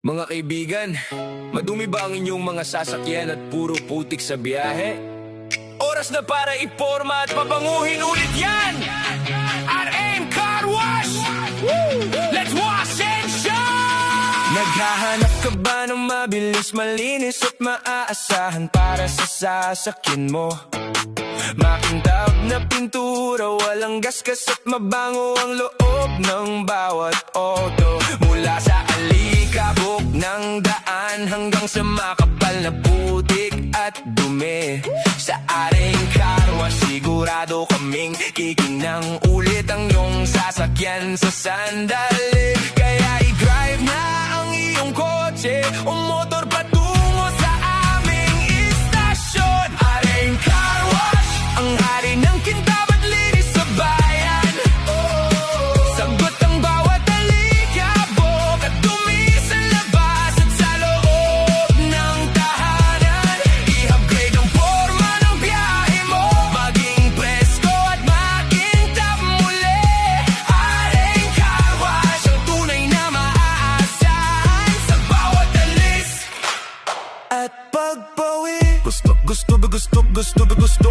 Mga kaibigan, madumi ba ang inyong mga sasakyan at puro putik sa biyahe? Oras na para iporma at pabanguhin ulit yan! RM Car Wash! Woo! Let's wash and shine! Naghahanap ka ba ng mabilis, malinis at maaasahan para sa sasakyan mo? Makintab na pintura, walang gasgas at mabango ang loob ng bawat auto. Mula sa alikabok ng daan hanggang sa makapal na putik at dumi. Sa ating car wash, sigurado kaming kikinang ulit ang iyong sasakyan sa sandali. Kaya i-drive na ang iyong kotse o motor patungo sa aming istasyon. Ating car wash, ang hari ng kintab at linis sa bayan. Sagot ang bawat alikabok at dumi sa labas at sa loob ng tahanan. I-upgrade ang forma ng biyahe mo, maging presko at makintab muli. Ating car wash, ang tunay na maaasahan sa bawat alis at pagbawi.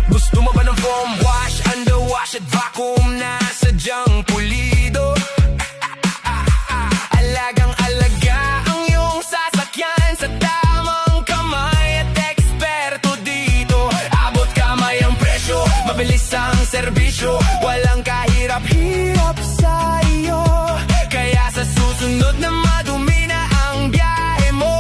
Gusto mo ba ng foam wash, underwash at vacuum na sadyang pulido? Alagang-alaga ang iyong sasakyan sa tamang kamay at eksperto dito. Abot kamay ang presyo, mabilis ang serbisyo, walang kahirap-hirap sa iyo. Kaya sa susunod na madumi na ang biyahe mo,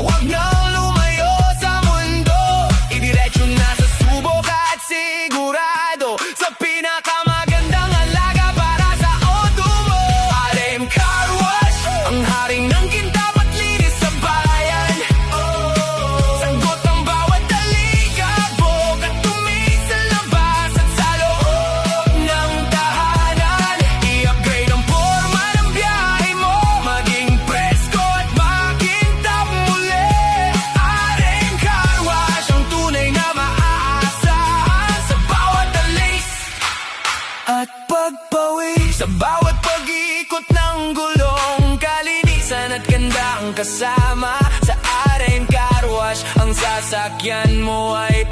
huwag nang lumayo sa mundo. Idiretso na sa subok at sigurado sa pinakamagandang alaga para sa auto mo. RM Car Wash, ang haring ng kintab at linis sa bayan. Sagot ang bawat alikabok at dumi sa labas at sa loob ng tahanan. I-upgrade ang forma ng biyahe mo, maging presko at makintab muli. RM Car Wash, ang tunay na maaasahan sa bawat alis at pagbawi. Sa bawat pag-iikot ng gulong, kalinisan at ganda ang kasama. Sa RM Car Wash, ang sasakyan mo ay